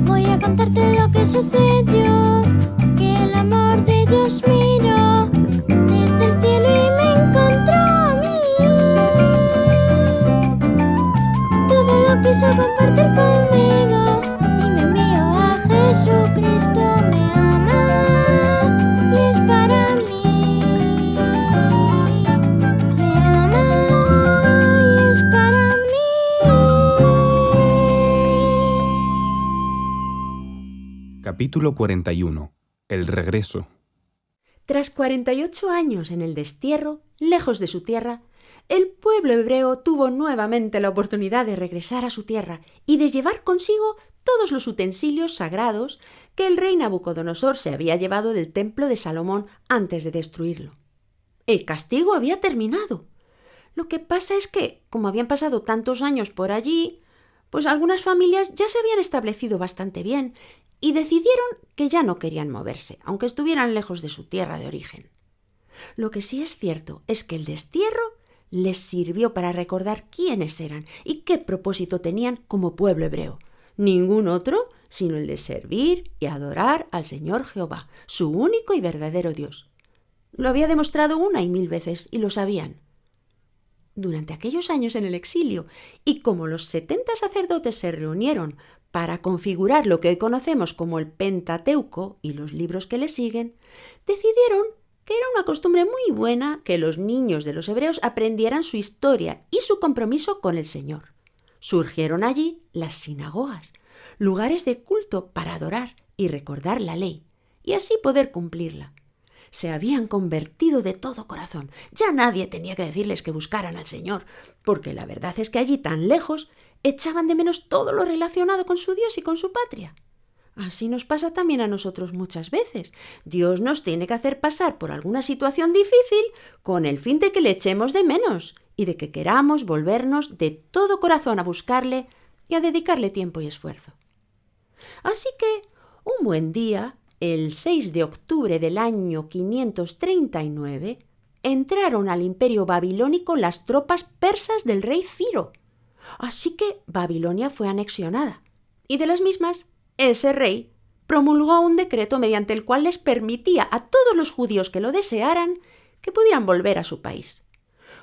Voy a contarte lo que sucedió, que el amor de Dios miró desde el cielo y me encontró a mí. Todo lo quiso compartir conmigo y me envió a Jesucristo. Me ama y es para mí. Me ama y es para mí. Capítulo 41. El regreso. Tras 48 años en el destierro, lejos de su tierra, el pueblo hebreo tuvo nuevamente la oportunidad de regresar a su tierra y de llevar consigo todos los utensilios sagrados que el rey Nabucodonosor se había llevado del templo de Salomón antes de destruirlo. El castigo había terminado. Lo que pasa es que, como habían pasado tantos años por allí, pues algunas familias ya se habían establecido bastante bien y decidieron que ya no querían moverse, aunque estuvieran lejos de su tierra de origen. Lo que sí es cierto es que el destierro les sirvió para recordar quiénes eran y qué propósito tenían como pueblo hebreo. Ningún otro sino el de servir y adorar al Señor Jehová, su único y verdadero Dios. Lo había demostrado 1 y 1000 veces y lo sabían. Durante aquellos años en el exilio, y como los 70 sacerdotes se reunieron para configurar lo que hoy conocemos como el Pentateuco y los libros que le siguen, decidieron que era una costumbre muy buena que los niños de los hebreos aprendieran su historia y su compromiso con el Señor. Surgieron allí las sinagogas, lugares de culto para adorar y recordar la ley, y así poder cumplirla. Se habían convertido de todo corazón. Ya nadie tenía que decirles que buscaran al Señor, porque la verdad es que allí tan lejos echaban de menos todo lo relacionado con su Dios y con su patria. Así nos pasa también a nosotros muchas veces. Dios nos tiene que hacer pasar por alguna situación difícil con el fin de que le echemos de menos y de que queramos volvernos de todo corazón a buscarle y a dedicarle tiempo y esfuerzo. Así que, un buen día, el 6 de octubre del año 539, entraron al imperio babilónico las tropas persas del rey Ciro. Así que Babilonia fue anexionada, y de las mismas, ese rey promulgó un decreto mediante el cual les permitía a todos los judíos que lo desearan que pudieran volver a su país.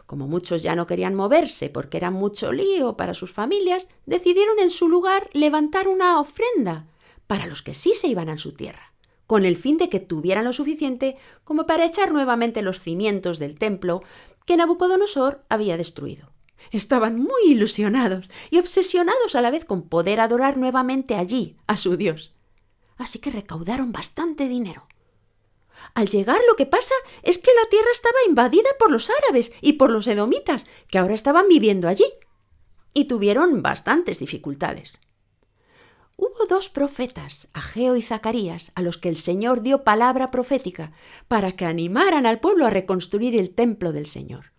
Como muchos ya no querían moverse porque era mucho lío para sus familias, decidieron en su lugar levantar una ofrenda para los que sí se iban a su tierra, con el fin de que tuvieran lo suficiente como para echar nuevamente los cimientos del templo que Nabucodonosor había destruido. Estaban muy ilusionados y obsesionados a la vez con poder adorar nuevamente allí a su Dios. Así que recaudaron bastante dinero. Al llegar, lo que pasa es que la tierra estaba invadida por los árabes y por los edomitas, que ahora estaban viviendo allí, y tuvieron bastantes dificultades. Hubo 2 profetas, Ageo y Zacarías, a los que el Señor dio palabra profética para que animaran al pueblo a reconstruir el templo del Señor.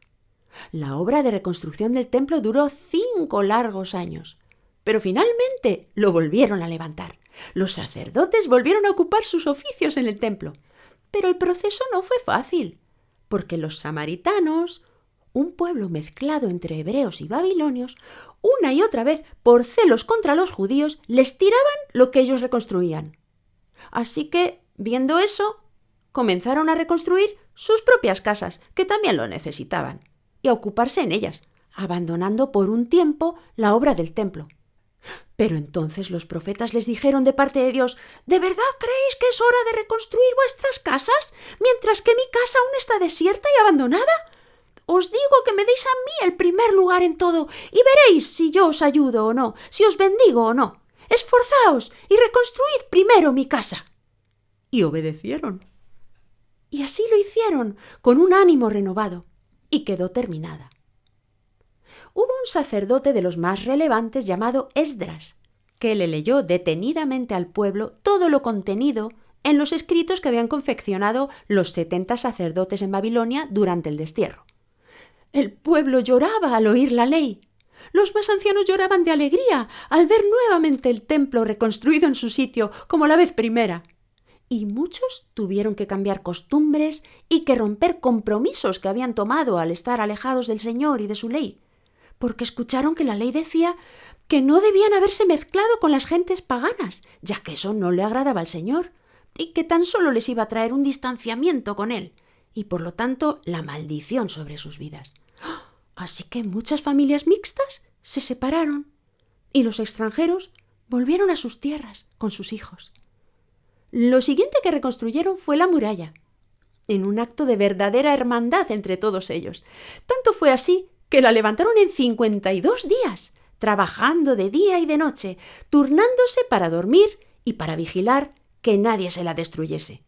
La obra de reconstrucción del templo duró 5 largos años, pero finalmente lo volvieron a levantar. Los sacerdotes volvieron a ocupar sus oficios en el templo, pero el proceso no fue fácil, porque los samaritanos, un pueblo mezclado entre hebreos y babilonios, una y otra vez, por celos contra los judíos, les tiraban lo que ellos reconstruían. Así que, viendo eso, comenzaron a reconstruir sus propias casas, que también lo necesitaban, y a ocuparse en ellas, abandonando por un tiempo la obra del templo. Pero entonces los profetas les dijeron de parte de Dios: ¿de verdad creéis que es hora de reconstruir vuestras casas, mientras que mi casa aún está desierta y abandonada? Os digo que me deis a mí el primer lugar en todo, y veréis si yo os ayudo o no, si os bendigo o no. Esforzaos y reconstruid primero mi casa. Y obedecieron. Y así lo hicieron, con un ánimo renovado, y quedó terminada. Hubo un sacerdote de los más relevantes llamado Esdras, que le leyó detenidamente al pueblo todo lo contenido en los escritos que habían confeccionado los 70 sacerdotes en Babilonia durante el destierro. El pueblo lloraba al oír la ley. Los más ancianos lloraban de alegría al ver nuevamente el templo reconstruido en su sitio como la vez primera. y muchos tuvieron que cambiar costumbres y que romper compromisos que habían tomado al estar alejados del Señor y de su ley, porque escucharon que la ley decía que no debían haberse mezclado con las gentes paganas, ya que eso no le agradaba al Señor, y que tan solo les iba a traer un distanciamiento con él, y por lo tanto la maldición sobre sus vidas. Así que muchas familias mixtas se separaron, y los extranjeros volvieron a sus tierras con sus hijos. Lo siguiente que reconstruyeron fue la muralla, en un acto de verdadera hermandad entre todos ellos. Tanto fue así que la levantaron en 52 días, trabajando de día y de noche, turnándose para dormir y para vigilar que nadie se la destruyese.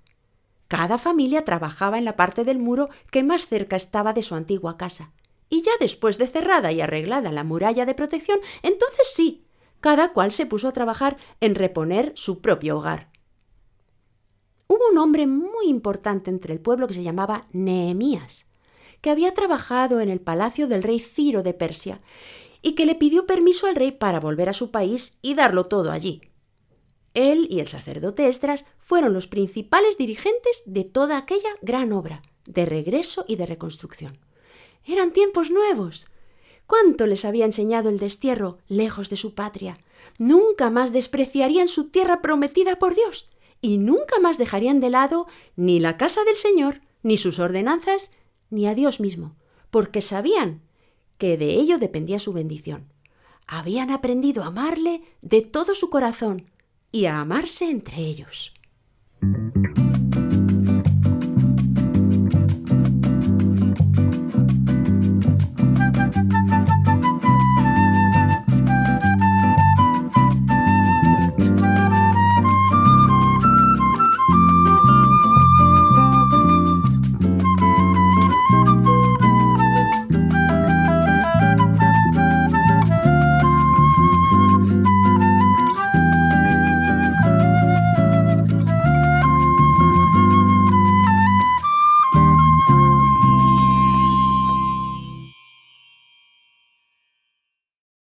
Cada familia trabajaba en la parte del muro que más cerca estaba de su antigua casa, y ya después de cerrada y arreglada la muralla de protección, entonces sí, cada cual se puso a trabajar en reponer su propio hogar. Hubo un hombre muy importante entre el pueblo que se llamaba Nehemías, que había trabajado en el palacio del rey Ciro de Persia y que le pidió permiso al rey para volver a su país y darlo todo allí. Él y el sacerdote Esdras fueron los principales dirigentes de toda aquella gran obra de regreso y de reconstrucción. Eran tiempos nuevos. ¿Cuánto les había enseñado el destierro lejos de su patria? Nunca más despreciarían su tierra prometida por Dios y nunca más dejarían de lado ni la casa del Señor, ni sus ordenanzas, ni a Dios mismo, porque sabían que de ello dependía su bendición. Habían aprendido a amarle de todo su corazón y a amarse entre ellos.